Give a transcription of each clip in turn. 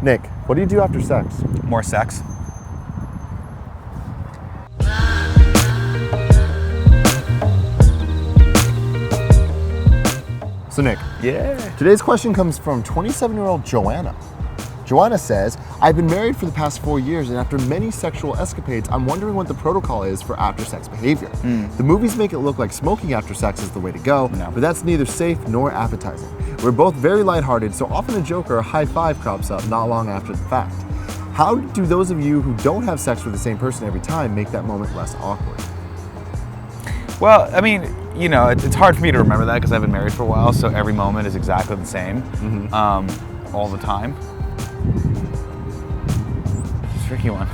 Nick, what do you do after sex? More sex. So Nick, Yeah. today's question comes from 27-year-old Joanna. Joanna says, I've been married for the past 4 years, and after many sexual escapades, I'm wondering what the protocol is for after-sex behavior. The movies make it look like smoking after sex is the way to go, but that's neither safe nor appetizing. We're both very lighthearted, so often a joke or a high five crops up not long after the fact. How do those of you who don't have sex with the same person every time make that moment less awkward? Well, I mean, you know, it's hard for me to remember that because I've been married for a while, so every moment is exactly the same, all the time. It's a tricky one.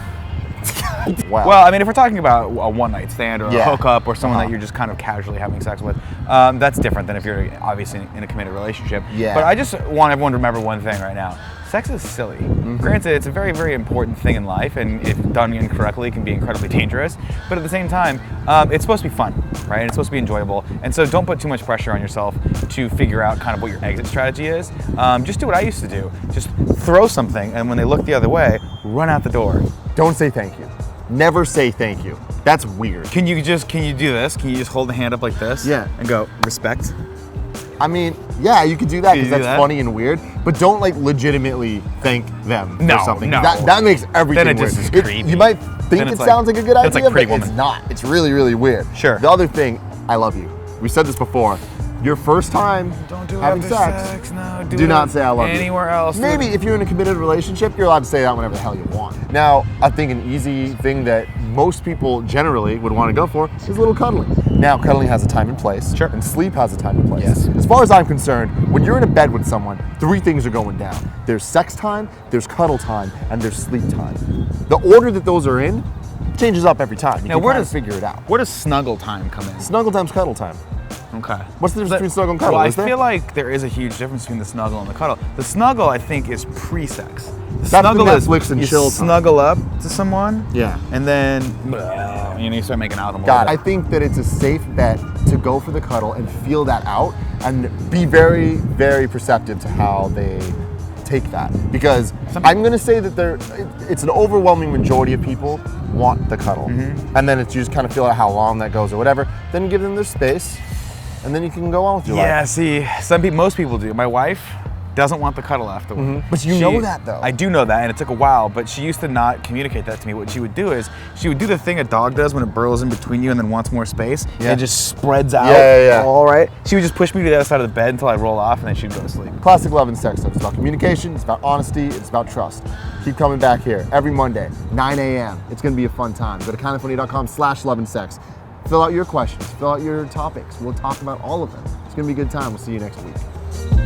Wow. Well, I mean, if we're talking about a one-night stand or a Yeah. hookup or someone that you're just kind of casually having sex with, that's different than if you're obviously in a committed relationship. Yeah. But I just want everyone to remember one thing right now. Sex is silly. Granted, it's a very, very important thing in life, and if done incorrectly, it can be incredibly dangerous. But at the same time, it's supposed to be fun, right? And it's supposed to be enjoyable. And so don't put too much pressure on yourself to figure out kind of what your exit strategy is. Just do what I used to do. Just throw something, and when they look the other way, run out the door. Don't say thank you. Never say thank you. That's weird. Can you do this? Can you just hold the hand up like this? Yeah. And go, respect? I mean, yeah, you could do that Can you because do that's that? funny and weird, but don't like legitimately thank them No, for something. no. That makes everything Then it weird. just is It's- creepy. You might think Then it it's like- sounds like a good that's idea, like Pretty but it's Woman. not. It's really, really weird. Sure. The other thing, I love you. We said this before. Your first time Don't do it having after sex, no. do not say I love you. Anywhere else. Maybe if you're in a committed relationship, you're allowed to say that whenever the hell you want. Now, I think an easy thing that most people generally would want to go for is a little cuddling. Now, cuddling has a time and place, Sure. and sleep has a time and place. Yes. As far as I'm concerned, when you're in a bed with someone, 3 things are going down. There's sex time, there's cuddle time, and there's sleep time. The order that those are in changes up every time. You Now, can where kind of does figure it out. Where does snuggle time come in? Snuggle time's cuddle time. Okay. What's the difference between snuggle and cuddle? Well, I is there? feel like there is a huge difference between the snuggle and the cuddle. The snuggle, I think, is pre-sex. The That's snuggle the is Netflix and you chill time. snuggle up to someone, Yeah. and then you start making out with them. God, I think that it's a safe bet to go for the cuddle and feel that out and be very, very perceptive to how they take that. Because I'm going to say that it's an overwhelming majority of people want the cuddle. And then it's you just kind of feel out how long that goes or whatever. Then give them their space, and then you can go on with your life. Yeah, see, most people do. My wife doesn't want the cuddle afterward. But you know that, though. I do know that, and it took a while, but she used to not communicate that to me. What she would do is, she would do the thing a dog does when it burrows in between you and then wants more space, and it just spreads out. Yeah. All right. She would just push me to the other side of the bed until I roll off, and then she'd go to sleep. Classic Love and Sex Stuff. It's about communication, it's about honesty, it's about trust. Keep coming back here every Monday, 9 a.m. It's going to be a fun time. Go to kindoffunny.com/loveandsex. Fill out your questions, fill out your topics. We'll talk about all of them. It's going to be a good time. We'll see you next week.